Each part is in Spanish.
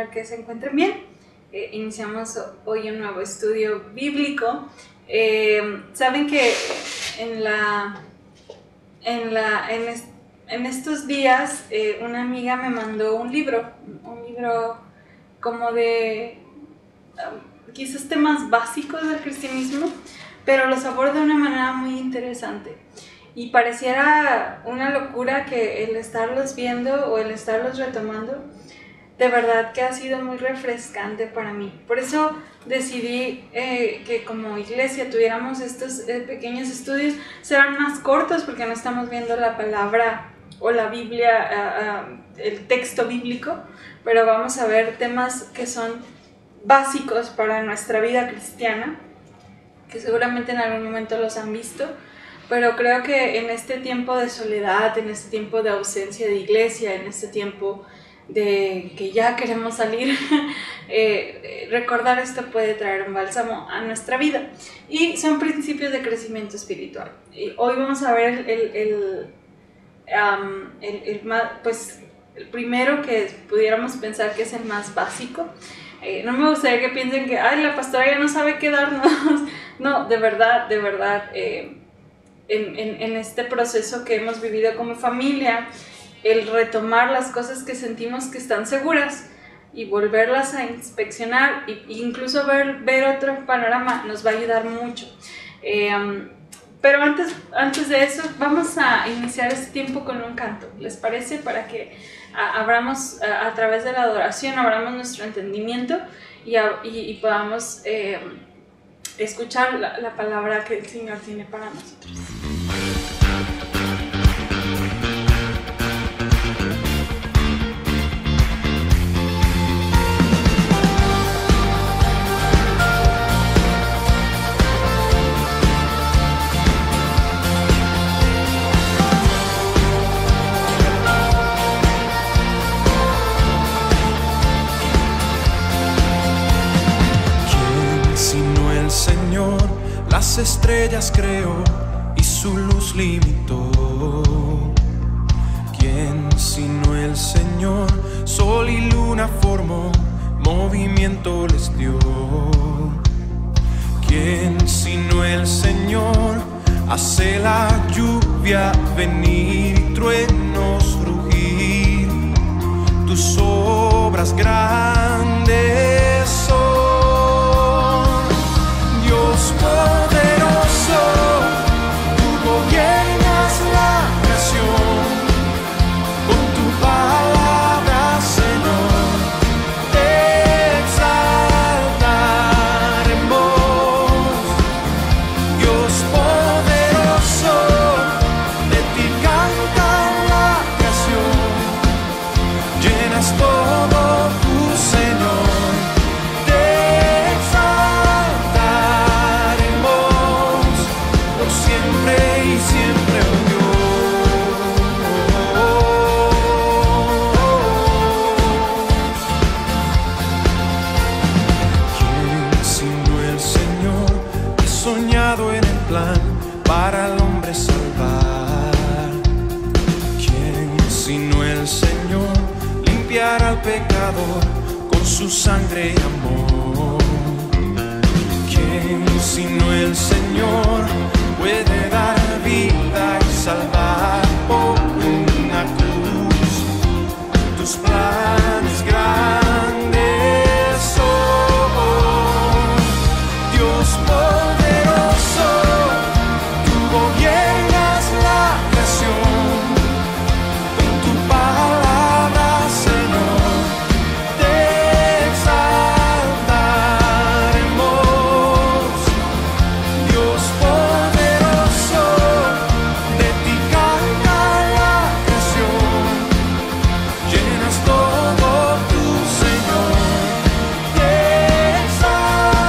esperar que se encuentren bien. Iniciamos hoy un nuevo estudio bíblico. Saben que en estos días una amiga me mandó un libro como de quizás temas básicos del cristianismo, pero los aborda de una manera muy interesante. Y pareciera una locura que el estarlos viendo o el estarlos retomando, de verdad que ha sido muy refrescante para mí. Por eso decidí que como iglesia tuviéramos estos pequeños estudios. Serán más cortos porque no estamos viendo la palabra o la Biblia, el texto bíblico, pero vamos a ver temas que son básicos para nuestra vida cristiana, que seguramente en algún momento los han visto. Pero creo que en este tiempo de soledad, en este tiempo de ausencia de iglesia, en este tiempo de que ya queremos salir, recordar esto puede traer un bálsamo a nuestra vida. Y son principios de crecimiento espiritual. Y hoy vamos a ver el primero, que pudiéramos pensar que es el más básico. No me gustaría que piensen que la pastora ya no sabe qué darnos. No, de verdad, en este proceso que hemos vivido como familia, el retomar las cosas que sentimos que están seguras y volverlas a inspeccionar e incluso ver otro panorama nos va a ayudar mucho. Pero antes de eso vamos a iniciar este tiempo con un canto, ¿les parece? Para que abramos a través de la adoración, abramos nuestro entendimiento y podamos escuchar la palabra que el Señor tiene para nosotros. Las estrellas creó y su luz limitó. ¿Quién sino el Señor? Sol y luna formó, movimiento les dio. ¿Quién sino el Señor? Hace la lluvia venir y truenos rugir. Tus obras grandes son, Dios poderoso, tú gobiernas la creación, con tu palabra, Señor, te exaltaremos. Dios poderoso, de ti canta la creación, llenas todo tu Señor. Para al hombre salvar. ¿Quién sino el Señor? Limpiar al pecador con su sangre y amor. ¿Quién sino el Señor? Puede dar vida y salvar por una cruz. Tus planes grandes son, Dios poderoso, gobiernas la creación, con tu palabra, Señor, te exaltaremos. Dios poderoso, de ti canta la creación, llenas todo tu Señor, te exaltaremos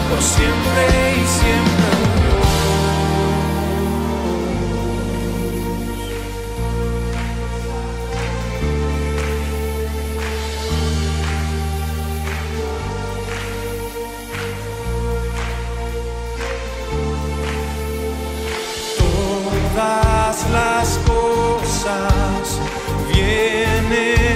por siempre. Todas las cosas vienen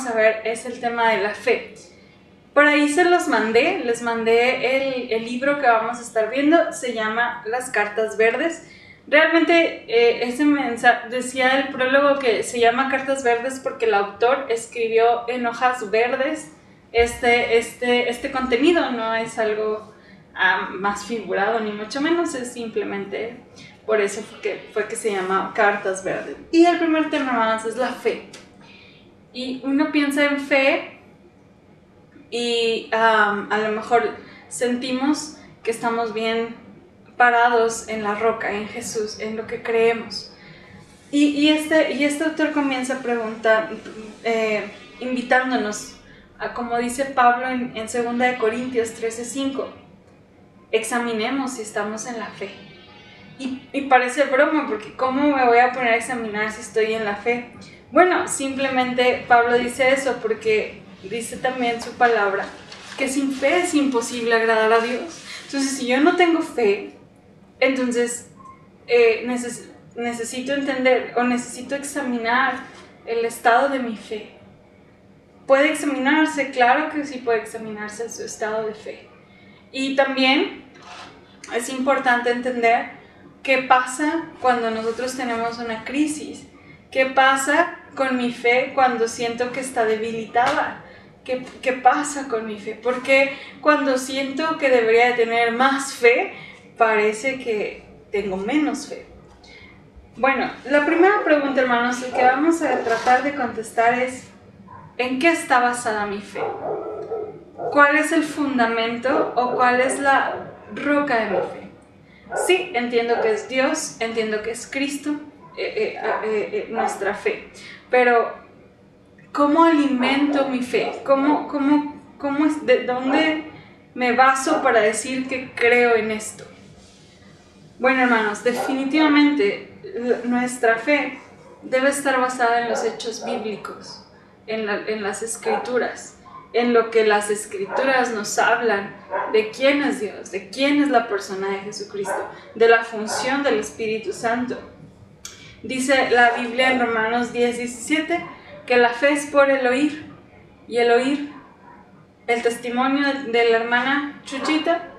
vamos a ver es el tema de la fe. Por ahí les mandé el libro que vamos a estar viendo, se llama Las Cartas Verdes. Realmente ese mensaje, decía el prólogo que se llama Cartas Verdes porque el autor escribió en hojas verdes este contenido, no es algo más figurado ni mucho menos, es simplemente por eso fue que se llama Cartas Verdes. Y el primer tema más es la fe. Y uno piensa en fe y a lo mejor sentimos que estamos bien parados en la roca, en Jesús, en lo que creemos. Y este autor comienza a preguntar, invitándonos a, como dice Pablo en 2 Corintios 13:5, examinemos si estamos en la fe. Y parece broma, porque ¿cómo me voy a poner a examinar si estoy en la fe? Bueno, simplemente Pablo dice eso porque dice también su palabra que sin fe es imposible agradar a Dios. Entonces, si yo no tengo fe, entonces necesito entender o necesito examinar el estado de mi fe. ¿Puede examinarse? Claro que sí puede examinarse su estado de fe. Y también es importante entender qué pasa cuando nosotros tenemos una crisis. ¿Qué pasa con mi fe cuando siento que está debilitada? ¿Qué pasa con mi fe? Porque cuando siento que debería de tener más fe, parece que tengo menos fe. Bueno, la primera pregunta, hermanos, que vamos a tratar de contestar es: ¿en qué está basada mi fe? ¿Cuál es el fundamento o cuál es la roca de mi fe? Sí, entiendo que es Dios, entiendo que es Cristo, nuestra fe, pero ¿cómo alimento mi fe? ¿De dónde me baso para decir que creo en esto? Bueno, hermanos, definitivamente nuestra fe debe estar basada en los hechos bíblicos, en las escrituras, en lo que las escrituras nos hablan de quién es Dios, de quién es la persona de Jesucristo, de la función del Espíritu Santo. Dice la Biblia en Romanos 10:17 que la fe es por el oír, y el oír el testimonio de la hermana Chuchita,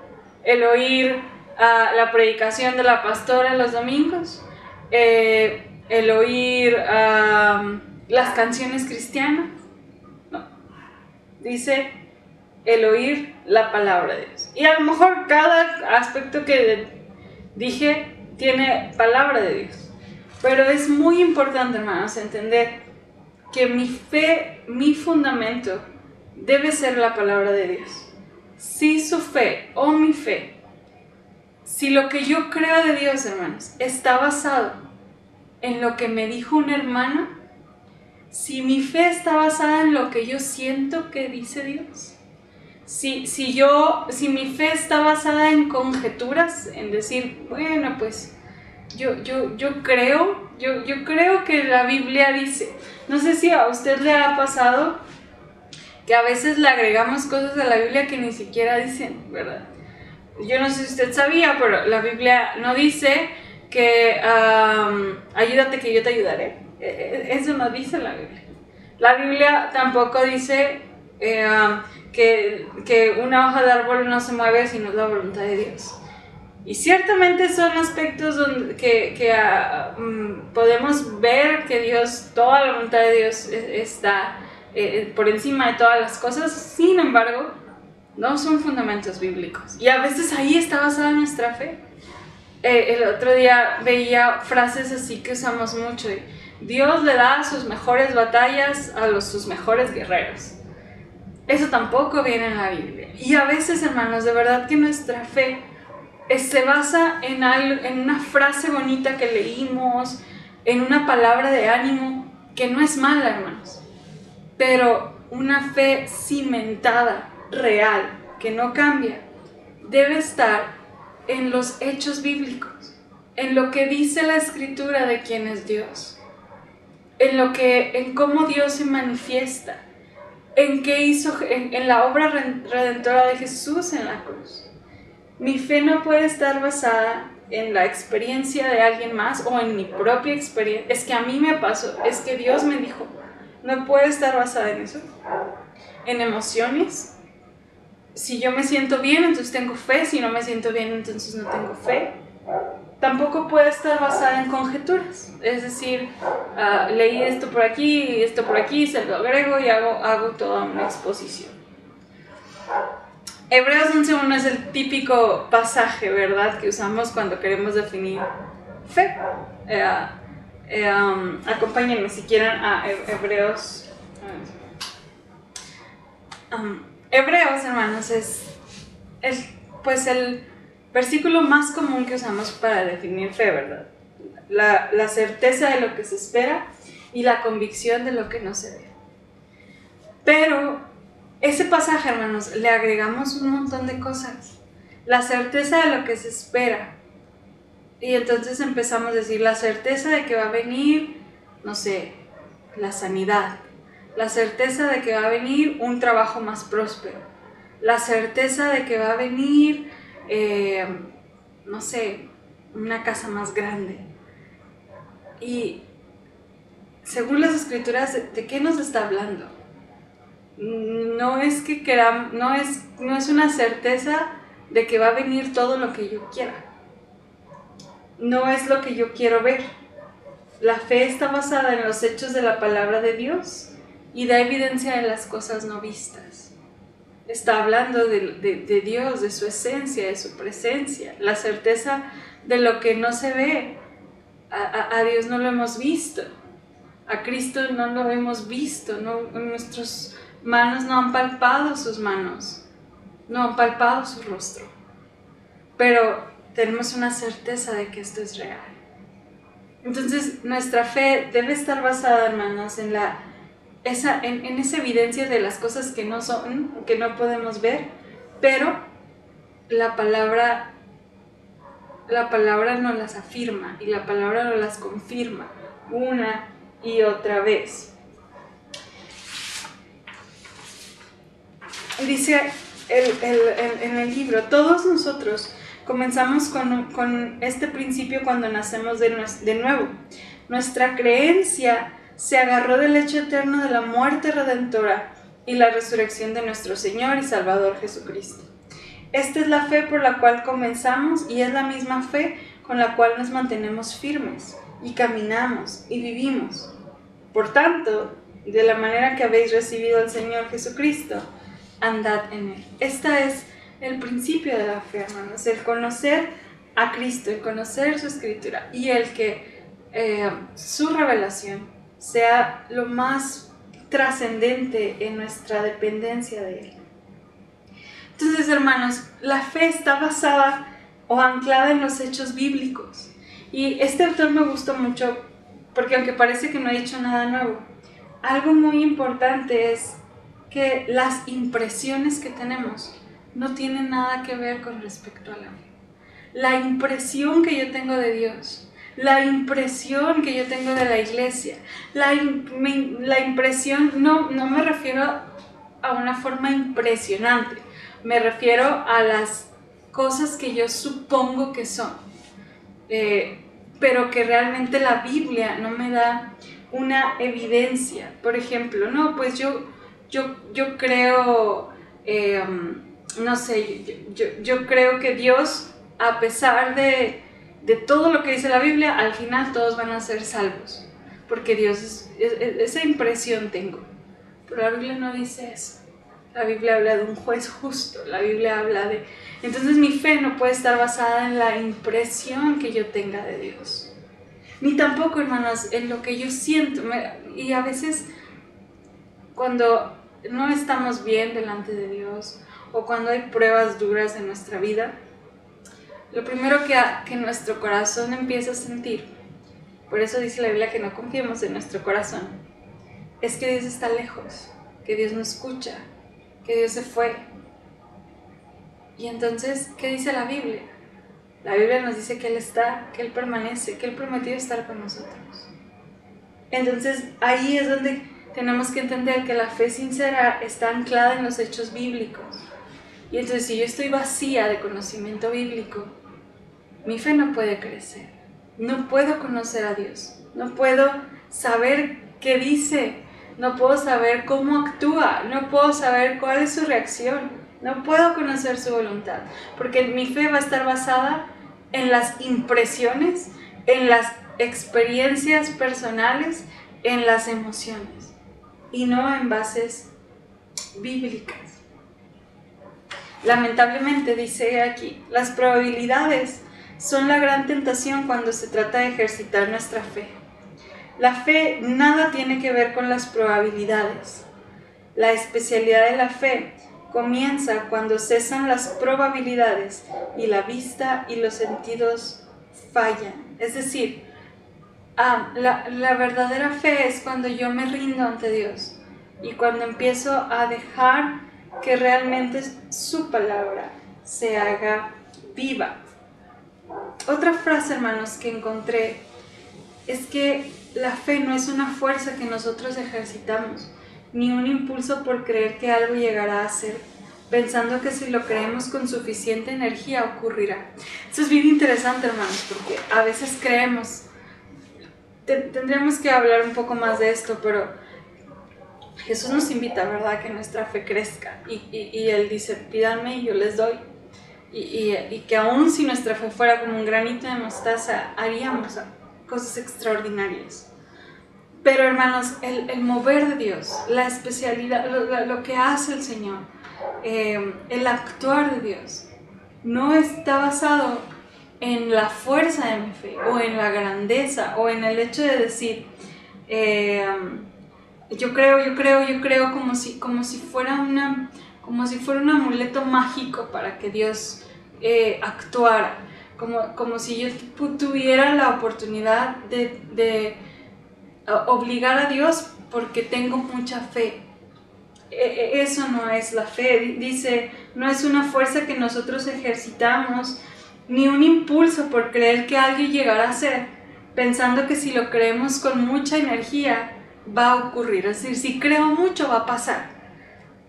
el oír la predicación de la pastora los domingos, el oír las canciones cristianas. No, dice el oír la palabra de Dios. Y a lo mejor cada aspecto que dije tiene palabra de Dios, pero es muy importante, hermanos, entender que mi fe, mi fundamento, debe ser la palabra de Dios. Si su fe o mi fe, si lo que yo creo de Dios, hermanos, está basado en lo que me dijo una hermana, si mi fe está basada en lo que yo siento que dice Dios, si mi fe está basada en conjeturas, en decir, bueno, pues yo creo que la Biblia dice. No sé si a usted le ha pasado que a veces le agregamos cosas a la Biblia que ni siquiera dicen, ¿verdad? Yo no sé si usted sabía, pero la Biblia no dice que ayúdate que yo te ayudaré. Eso no dice la Biblia. La Biblia tampoco dice que una hoja de árbol no se mueve si no es la voluntad de Dios. Y ciertamente son aspectos que podemos ver que Dios, toda la voluntad de Dios está por encima de todas las cosas. Sin embargo, no son fundamentos bíblicos. Y a veces ahí está basada nuestra fe. El otro día veía frases así que usamos mucho. Dios le da sus mejores batallas a sus mejores guerreros. Eso tampoco viene en la Biblia. Y a veces, hermanos, de verdad que nuestra fe se basa en una frase bonita que leímos, en una palabra de ánimo, que no es mala, hermanos, pero una fe cimentada, real, que no cambia, debe estar en los hechos bíblicos, en lo que dice la Escritura de quién es Dios, en cómo Dios se manifiesta, en qué hizo, en la obra redentora de Jesús en la cruz. Mi fe no puede estar basada en la experiencia de alguien más o en mi propia experiencia. Es que a mí me pasó, es que Dios me dijo. no puede estar basada en eso, en emociones. Si yo me siento bien, entonces tengo fe, si no me siento bien, entonces no tengo fe. Tampoco puede estar basada en conjeturas, es decir, leí esto por aquí, se lo agrego y hago toda una exposición. Hebreos 11:1 es el típico pasaje, ¿verdad?, que usamos cuando queremos definir fe. Acompáñenme si quieren a Hebreos. Hebreos, hermanos, es pues el versículo más común que usamos para definir fe, ¿verdad? La certeza de lo que se espera y la convicción de lo que no se ve. Pero ese pasaje, hermanos, le agregamos un montón de cosas. La certeza de lo que se espera. Y entonces empezamos a decir la certeza de que va a venir, no sé, la sanidad. La certeza de que va a venir un trabajo más próspero. La certeza de que va a venir, no sé, una casa más grande. Y según las escrituras, ¿de qué nos está hablando? No es que queramos, no es una certeza de que va a venir todo lo que yo quiera. No es lo que yo quiero ver. La fe está basada en los hechos de la palabra de Dios y da evidencia de las cosas no vistas. Está hablando de Dios, de su esencia, de su presencia, la certeza de lo que no se ve. A Dios no lo hemos visto, a Cristo no lo hemos visto, nuestras manos no han palpado sus manos, no han palpado su rostro, pero tenemos una certeza de que esto es real. Entonces nuestra fe debe estar basada, hermanos, en esa evidencia de las cosas que no son, que no podemos ver, pero la palabra nos las afirma y la palabra nos las confirma una y otra vez. Dice en el libro, todos nosotros comenzamos con este principio cuando nacemos de nuevo. Nuestra creencia se agarró del hecho eterno de la muerte redentora y la resurrección de nuestro Señor y Salvador Jesucristo. Esta es la fe por la cual comenzamos y es la misma fe con la cual nos mantenemos firmes y caminamos y vivimos. Por tanto, de la manera que habéis recibido al Señor Jesucristo, andad en Él. Este es el principio de la fe, hermanos, el conocer a Cristo, el conocer su Escritura y el que su revelación sea lo más trascendente en nuestra dependencia de Él. Entonces, hermanos, la fe está basada o anclada en los hechos bíblicos. Y este autor me gustó mucho porque aunque parece que no ha dicho nada nuevo, algo muy importante es que las impresiones que tenemos no tienen nada que ver con respecto a la fe. La impresión que yo tengo de Dios, la impresión que yo tengo de la iglesia, la impresión, no me refiero a una forma impresionante, me refiero a las cosas que yo supongo que son, pero que realmente la Biblia no me da una evidencia. Por ejemplo, no, pues yo creo, no sé, yo creo que Dios, a pesar de todo lo que dice la Biblia, al final todos van a ser salvos, porque Dios esa impresión tengo. Pero la Biblia no dice eso. La Biblia habla de un juez justo, la Biblia habla de... Entonces mi fe no puede estar basada en la impresión que yo tenga de Dios, ni tampoco, hermanos, en lo que yo siento. Y a veces cuando no estamos bien delante de Dios o cuando hay pruebas duras en nuestra vida, lo primero que nuestro corazón empieza a sentir, por eso dice la Biblia que no confiemos en nuestro corazón, es que Dios está lejos, que Dios no escucha, que Dios se fue. Y entonces, ¿qué dice la Biblia? La Biblia nos dice que Él está, que Él permanece, que Él prometió estar con nosotros. Entonces, ahí es donde tenemos que entender que la fe sincera está anclada en los hechos bíblicos. Y entonces, si yo estoy vacía de conocimiento bíblico, mi fe no puede crecer. No puedo conocer a Dios. No puedo saber qué dice no puedo saber cómo actúa, no puedo saber cuál es su reacción, no puedo conocer su voluntad, porque mi fe va a estar basada en las impresiones, en las experiencias personales, en las emociones, y no en bases bíblicas. Lamentablemente, dice aquí, las probabilidades son la gran tentación cuando se trata de ejercitar nuestra fe. La fe nada tiene que ver con las probabilidades. La especialidad de la fe comienza cuando cesan las probabilidades y la vista y los sentidos fallan. Es decir, la verdadera fe es cuando yo me rindo ante Dios y cuando empiezo a dejar que realmente su palabra se haga viva. Otra frase, hermanos, que encontré es que la fe no es una fuerza que nosotros ejercitamos, ni un impulso por creer que algo llegará a ser, pensando que si lo creemos con suficiente energía ocurrirá. Eso es bien interesante, hermanos, porque a veces creemos, tendríamos que hablar un poco más de esto, pero Jesús nos invita, ¿verdad?, a que nuestra fe crezca, y Él dice, pídanme y yo les doy, y que aún si nuestra fe fuera como un granito de mostaza, haríamos cosas extraordinarias. Pero, hermanos, el mover de Dios, la especialidad, lo que hace el Señor, el actuar de Dios, no está basado en la fuerza de mi fe, o en la grandeza, o en el hecho de decir, yo creo, como si fuera un amuleto mágico para que Dios actuara, como si yo tuviera la oportunidad de obligar a Dios porque tengo mucha fe. Eso no es la fe. Dice, no es una fuerza que nosotros ejercitamos, ni un impulso por creer que algo llegará a ser, pensando que si lo creemos con mucha energía va a ocurrir. Es decir, si creo mucho va a pasar,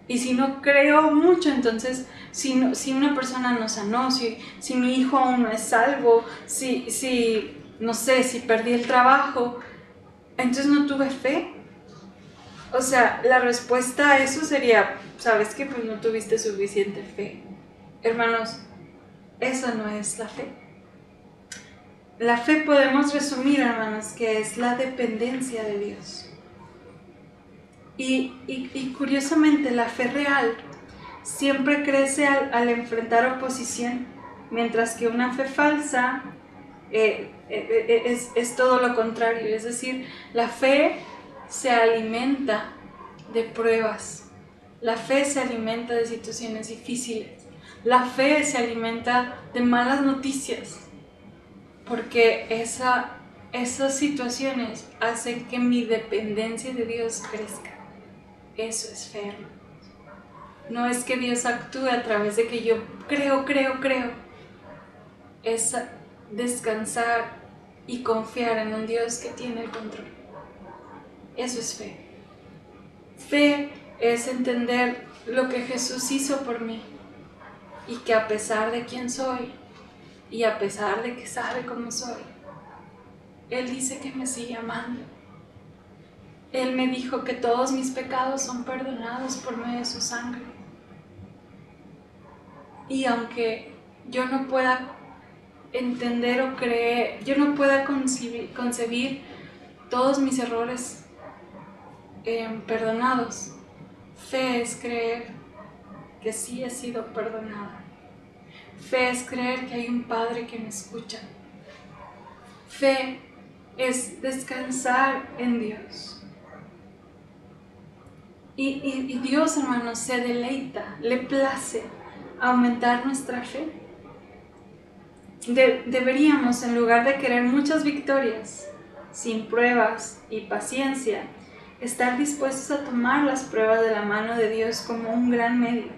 y si no creo mucho, entonces si una persona no sanó, si mi hijo aún no es salvo, si no sé, si perdí el trabajo, entonces no tuve fe. O sea, la respuesta a eso sería, ¿sabes qué? Pues no tuviste suficiente fe. Hermanos, eso no es la fe. La fe podemos resumir, hermanos, que es la dependencia de Dios. Y curiosamente, la fe real siempre crece al enfrentar oposición, mientras que una fe falsa es todo lo contrario. Es decir, la fe se alimenta de pruebas, la fe se alimenta de situaciones difíciles, la fe se alimenta de malas noticias, porque esas situaciones hacen que mi dependencia de Dios crezca. Eso es fe, hermano. No es que Dios actúe a través de que yo creo. Es descansar y confiar en un Dios que tiene el control. Eso es fe. Fe es entender lo que Jesús hizo por mí, y que a pesar de quién soy y a pesar de que sabe cómo soy, Él dice que me sigue amando. Él me dijo que todos mis pecados son perdonados por medio de su sangre. Y aunque yo no pueda entender o creer, yo no pueda concebir todos mis errores perdonados, fe es creer que sí he sido perdonada. Fe es creer que hay un Padre que me escucha. Fe es descansar en Dios. Y Dios, hermanos, se deleita, le place aumentar nuestra fe. Deberíamos, en lugar de querer muchas victorias, sin pruebas y paciencia, estar dispuestos a tomar las pruebas de la mano de Dios como un gran medio.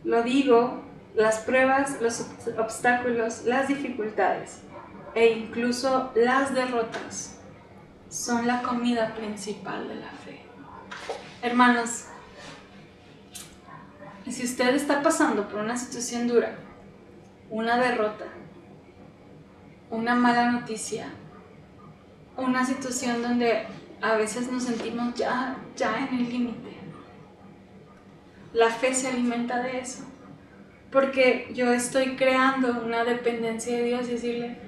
Lo digo, las pruebas, los obstáculos, las dificultades e incluso las derrotas son la comida principal de la fe. Hermanos, si usted está pasando por una situación dura, una derrota, una mala noticia, una situación donde a veces nos sentimos ya en el límite. La fe se alimenta de eso, porque yo estoy creando una dependencia de Dios y decirle,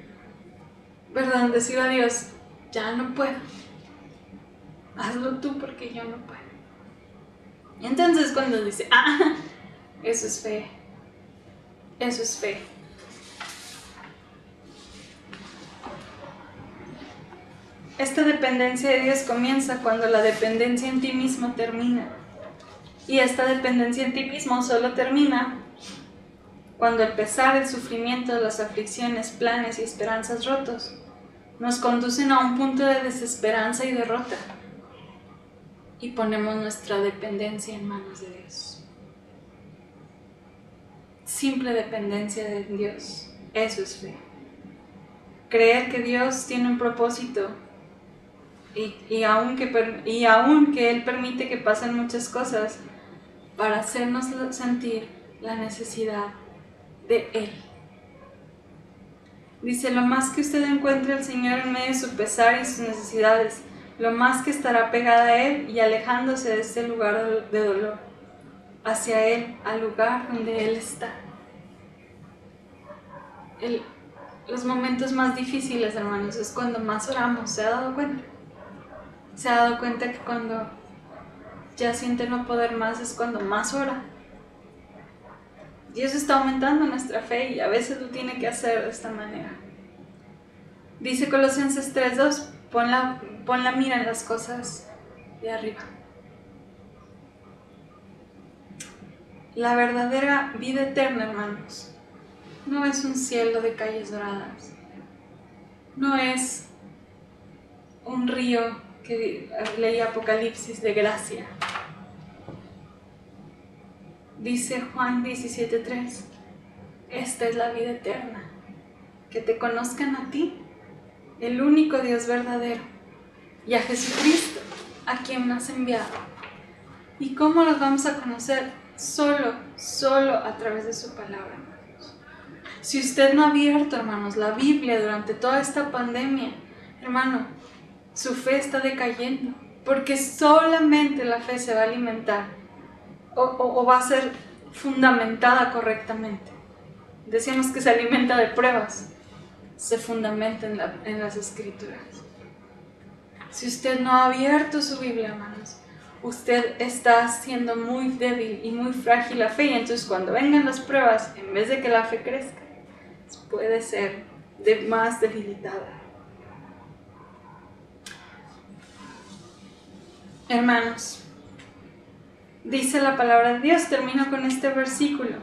perdón, decir a Dios, ya no puedo, hazlo tú porque yo no puedo. Y entonces cuando dice, eso es fe, eso es fe. Esta dependencia de Dios comienza cuando la dependencia en ti mismo termina. Y esta dependencia en ti mismo solo termina cuando el pesar, el sufrimiento, las aflicciones, planes y esperanzas rotos nos conducen a un punto de desesperanza y derrota y ponemos nuestra dependencia en manos de Dios. Simple dependencia de Dios, eso es fe. Creer que Dios tiene un propósito y aun que Él permite que pasen muchas cosas para hacernos sentir la necesidad de Él. Dice, lo más que usted encuentre al Señor en medio de su pesar y sus necesidades, lo más que estará pegada a Él y alejándose de este lugar de dolor, hacia Él, al lugar donde Él está. Los momentos más difíciles, hermanos, es cuando más oramos. ¿Se ha dado cuenta? ¿Se ha dado cuenta que cuando ya siente no poder más es cuando más ora? Dios está aumentando nuestra fe y a veces lo tiene que hacer de esta manera. Dice Colosenses 3:2, pon la mira en las cosas de arriba. La verdadera vida eterna, hermanos, no es un cielo de calles doradas, no es un río que leí Apocalipsis de gracia. Dice Juan 17:3, esta es la vida eterna, que te conozcan a ti, el único Dios verdadero, y a Jesucristo, a quien has enviado. ¿Y cómo los vamos a conocer? Solo a través de su palabra, hermanos. Si usted no ha abierto, hermanos, la Biblia durante toda esta pandemia, hermano, su fe está decayendo, porque solamente la fe se va a alimentar o va a ser fundamentada correctamente. Decíamos que se alimenta de pruebas, se fundamenta en las Escrituras. Si usted no ha abierto su Biblia, hermanos, usted está siendo muy débil y muy frágil la fe, y entonces cuando vengan las pruebas, en vez de que la fe crezca, puede ser más debilitada. Hermanos, dice la palabra de Dios, termino con este versículo.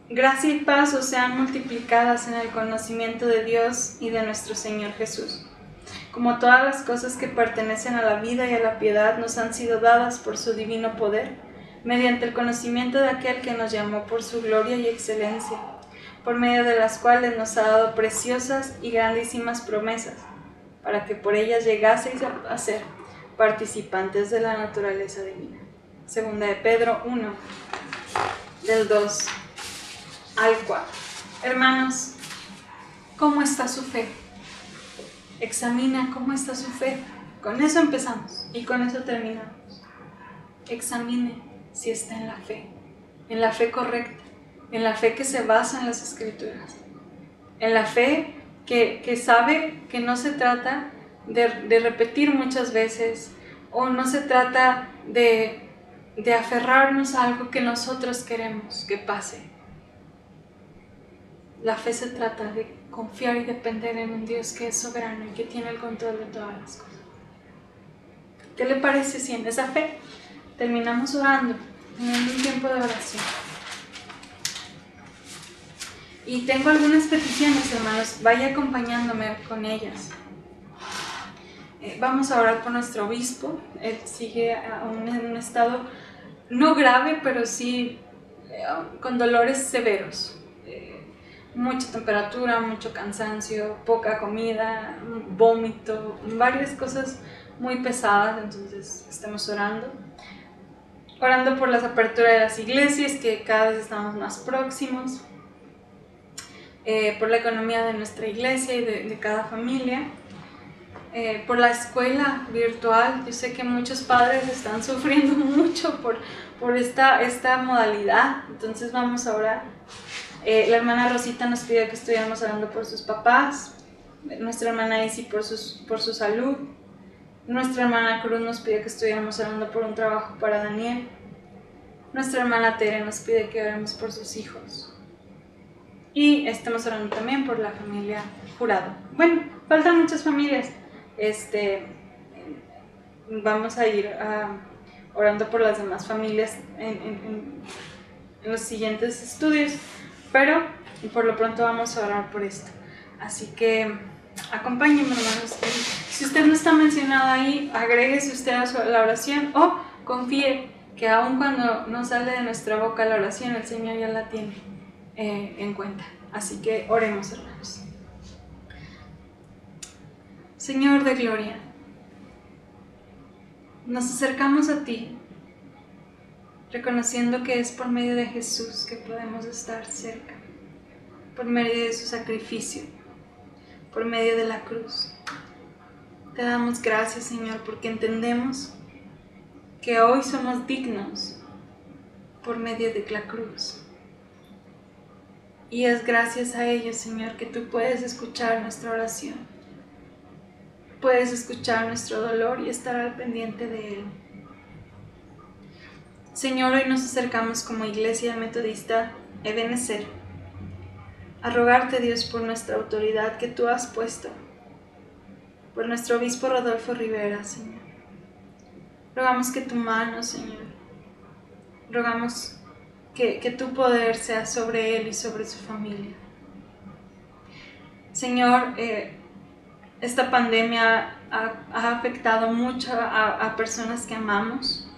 Gracia y paz os sean multiplicadas en el conocimiento de Dios y de nuestro Señor Jesús. Como todas las cosas que pertenecen a la vida y a la piedad nos han sido dadas por su divino poder, mediante el conocimiento de aquel que nos llamó por su gloria y excelencia, por medio de las cuales nos ha dado preciosas y grandísimas promesas, para que por ellas llegaseis a ser participantes de la naturaleza divina. Segunda de Pedro 1, del 2 al 4. Hermanos, ¿cómo está su fe? Examina cómo está su fe. Con eso empezamos y con eso terminamos. Examine si está en la fe correcta, en la fe que se basa en las Escrituras, en la fe que sabe que no se trata de repetir muchas veces, o no se trata de aferrarnos a algo que nosotros queremos que pase. La fe se trata de confiar y depender en un Dios que es soberano y que tiene el control de todas las cosas. ¿Qué le parece si en esa fe terminamos orando, teniendo un tiempo de oración? Y tengo algunas peticiones, hermanos, vaya acompañándome con ellas. Vamos a orar por nuestro obispo. Él sigue aún en un estado no grave, pero sí con dolores severos. Mucha temperatura, mucho cansancio, poca comida, vómito, varias cosas muy pesadas. Entonces estamos orando por las aperturas de las iglesias, que cada vez estamos más próximos, por la economía de nuestra iglesia y de cada familia. por la escuela virtual. Yo sé que muchos padres están sufriendo mucho por esta modalidad, entonces vamos a orar. La hermana Rosita nos pidió que estuviéramos orando por sus papás, nuestra hermana Isi por su salud, nuestra hermana Cruz nos pidió que estuviéramos orando por un trabajo para Daniel, nuestra hermana Tere nos pide que oremos por sus hijos y estamos orando también por la familia Jurado. Bueno, faltan muchas familias. Vamos a ir orando por las demás familias en los siguientes estudios, pero por lo pronto vamos a orar por esto. Así que acompáñenme, hermanos. Si usted no está mencionado ahí, agréguese usted a la oración o confíe que aun cuando no sale de nuestra boca la oración, el Señor ya la tiene en cuenta. Así que oremos, hermanos. Señor de gloria, nos acercamos a ti, reconociendo que es por medio de Jesús que podemos estar cerca, por medio de su sacrificio, por medio de la cruz. Te damos gracias, Señor, porque entendemos que hoy somos dignos por medio de la cruz. Y es gracias a ello, Señor, que tú puedes escuchar nuestra oración. Puedes escuchar nuestro dolor y estar al pendiente de él. Señor, hoy nos acercamos como Iglesia Metodista Ebenezer a rogarte, Dios, por nuestra autoridad que tú has puesto, por nuestro obispo Rodolfo Rivera, Señor. Rogamos que tu mano, Señor, rogamos que tu poder sea sobre él y sobre su familia. Señor, esta pandemia ha afectado mucho a personas que amamos.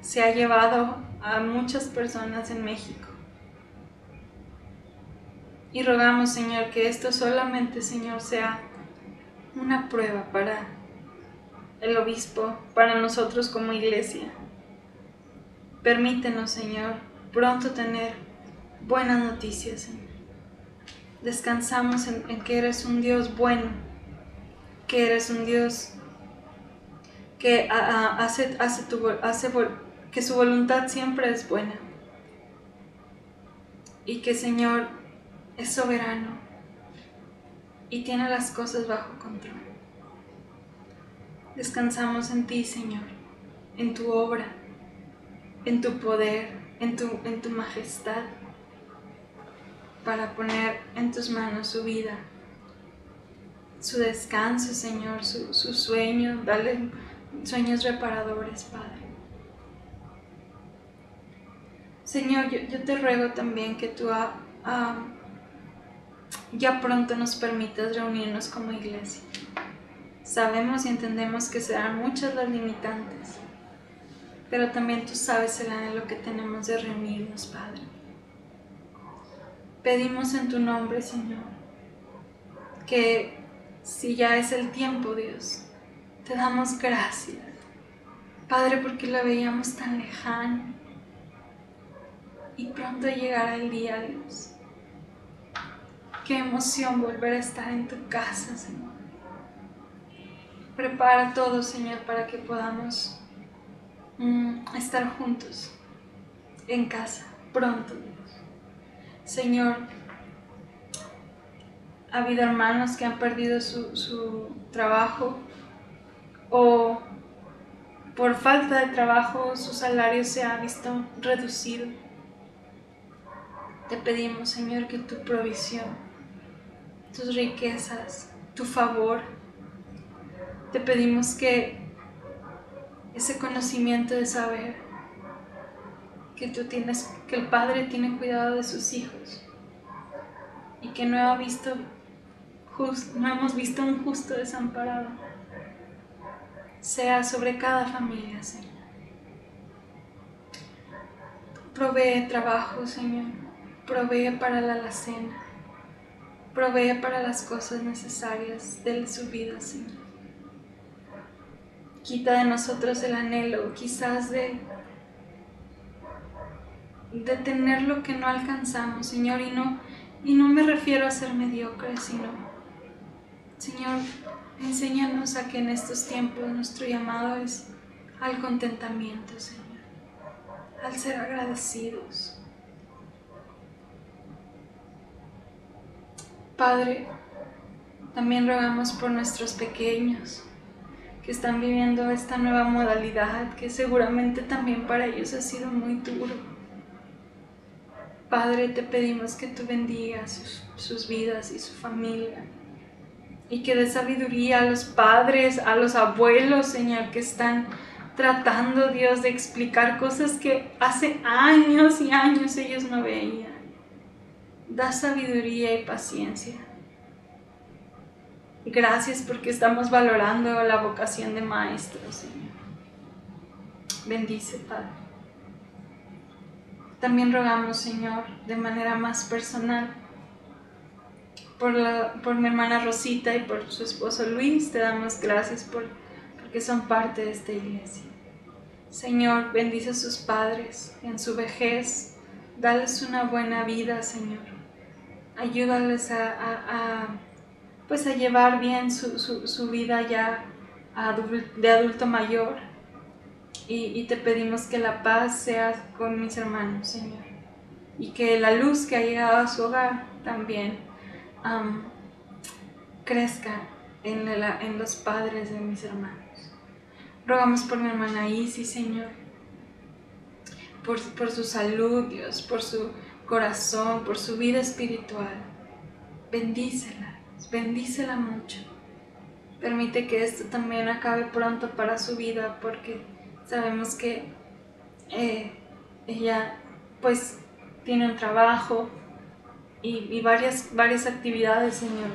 Se ha llevado a muchas personas en México. Y rogamos, Señor, que esto solamente, Señor, sea una prueba para el obispo, para nosotros como iglesia. Permítenos, Señor, pronto tener buenas noticias, Señor. Descansamos en que eres un Dios bueno, que eres un Dios que que su voluntad siempre es buena y que, Señor, es soberano y tiene las cosas bajo control. Descansamos en ti, Señor, en tu obra, en tu poder, en tu majestad, para poner en tus manos su vida, su descanso, Señor, su sueño, dale sueños reparadores, Padre. Señor, yo te ruego también que tú ya pronto nos permitas reunirnos como iglesia. Sabemos y entendemos que serán muchas las limitantes, pero también tú sabes el anhelo que tenemos de reunirnos, Padre. Pedimos en tu nombre, Señor, que si ya es el tiempo, Dios, te damos gracias, Padre, porque lo veíamos tan lejano y pronto llegará el día, Dios. Qué emoción volver a estar en tu casa, Señor. Prepara todo, Señor, para que podamos estar juntos en casa pronto, Dios. Señor, ha habido hermanos que han perdido su trabajo o por falta de trabajo su salario se ha visto reducido. Te pedimos, Señor, que tu provisión, tus riquezas, tu favor, te pedimos que ese conocimiento de saber que que el Padre tiene cuidado de sus hijos y que no hemos visto un justo desamparado, sea sobre cada familia, Señor. Provee trabajo, Señor. Provee para la alacena. Provee para las cosas necesarias de su vida, Señor. Quita de nosotros el anhelo, quizás de tener lo que no alcanzamos, Señor, y no me refiero a ser mediocre, sino, Señor, Enséñanos a que en estos tiempos nuestro llamado es al contentamiento, Señor, al ser agradecidos. Padre, también rogamos por nuestros pequeños que están viviendo esta nueva modalidad que seguramente también para ellos ha sido muy duro. Padre, te pedimos que tú bendigas sus vidas y su familia y que des sabiduría a los padres, a los abuelos, Señor, que están tratando, Dios, de explicar cosas que hace años y años ellos no veían. Da sabiduría y paciencia. Gracias porque estamos valorando la vocación de maestros, Señor. Bendice, Padre. También rogamos, Señor, de manera más personal, por mi hermana Rosita y por su esposo Luis. Te damos gracias porque son parte de esta iglesia. Señor, bendice a sus padres en su vejez. Dales una buena vida, Señor. Ayúdales a llevar bien su vida ya de adulto mayor. Y te pedimos que la paz sea con mis hermanos, Señor. Y que la luz que ha llegado a su hogar también crezca en los padres de mis hermanos. Rogamos por mi hermana Isis, Señor, por su salud, Dios, por su corazón, por su vida espiritual. Bendícela mucho. Permite que esto también acabe pronto para su vida, porque sabemos que ella pues tiene un trabajo y varias actividades, Señor.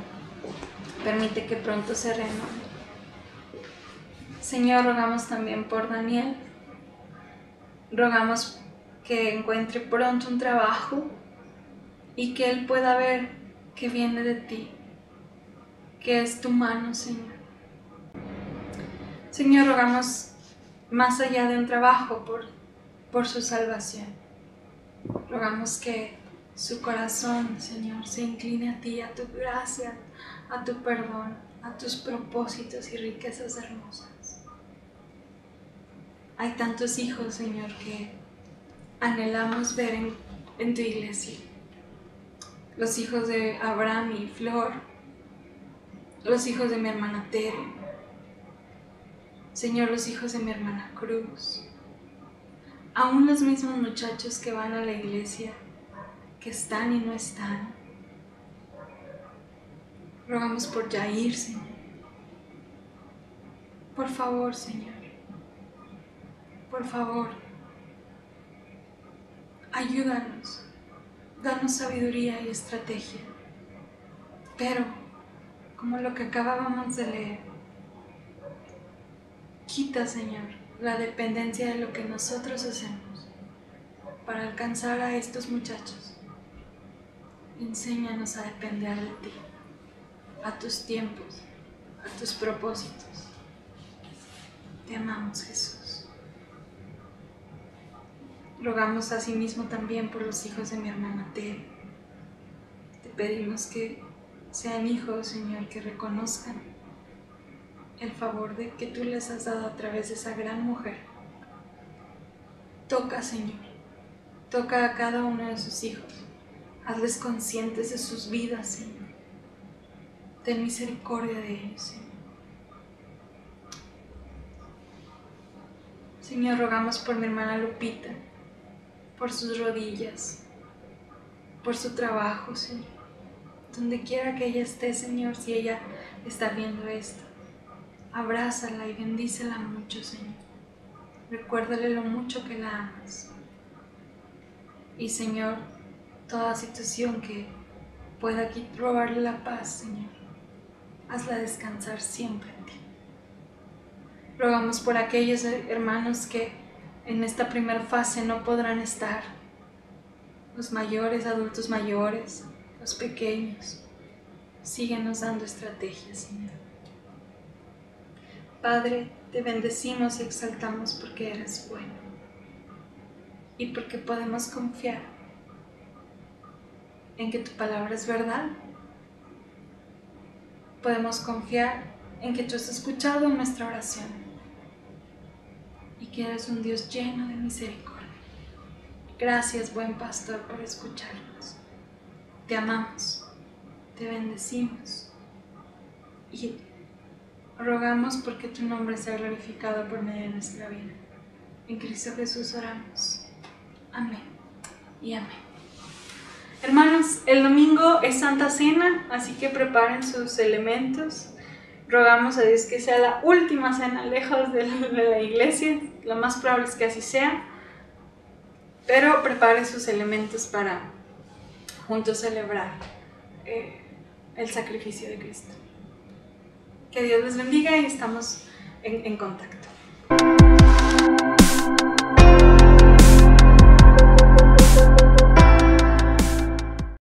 Permite que pronto se renueve. Señor, rogamos también por Daniel. Rogamos que encuentre pronto un trabajo y que él pueda ver que viene de ti, que es tu mano, Señor. Señor, rogamos más allá de un trabajo por su salvación. Rogamos que su corazón, Señor, se incline a ti, a tu gracia, a tu perdón, a tus propósitos y riquezas hermosas. Hay tantos hijos, Señor, que anhelamos ver en tu iglesia. Los hijos de Abraham y Flor, los hijos de mi hermana Tere, Señor, los hijos de mi hermana Cruz, aún los mismos muchachos que van a la iglesia, que están y no están. Rogamos por Jair, Señor. Por favor, Señor, por favor, ayúdanos, danos sabiduría y estrategia. Pero, como lo que acabábamos de leer, quita, Señor, la dependencia de lo que nosotros hacemos para alcanzar a estos muchachos. Enséñanos a depender de ti, a tus tiempos, a tus propósitos. Te amamos, Jesús. Rogamos asimismo también por los hijos de mi hermana Tere. Te pedimos que sean hijos, Señor, que reconozcan el favor que tú les has dado a través de esa gran mujer. Toca, Señor, toca a cada uno de sus hijos. Hazles conscientes de sus vidas, Señor. Ten misericordia de ellos, Señor. Señor, rogamos por mi hermana Lupita, por sus rodillas, por su trabajo, Señor. Donde quiera que ella esté, Señor, si ella está viendo esto, abrázala y bendícela mucho, Señor. Recuérdale lo mucho que la amas. Y, Señor, toda situación que pueda robarle la paz, Señor, hazla descansar siempre en ti. Rogamos por aquellos hermanos que en esta primera fase no podrán estar, los mayores, adultos mayores, los pequeños. Síguenos dando estrategias, Señor. Padre, te bendecimos y exaltamos porque eres bueno y porque podemos confiar en que tu palabra es verdad. Podemos confiar en que tú has escuchado nuestra oración y que eres un Dios lleno de misericordia. Gracias, buen pastor, por escucharnos. Te amamos, te bendecimos y rogamos porque tu nombre sea glorificado por medio de nuestra vida. En Cristo Jesús oramos. Amén y amén. Hermanos, el domingo es Santa Cena, así que preparen sus elementos. Rogamos a Dios que sea la última cena lejos de la iglesia. Lo más probable es que así sea. Pero preparen sus elementos para juntos celebrar el sacrificio de Cristo. Que Dios les bendiga y estamos en contacto.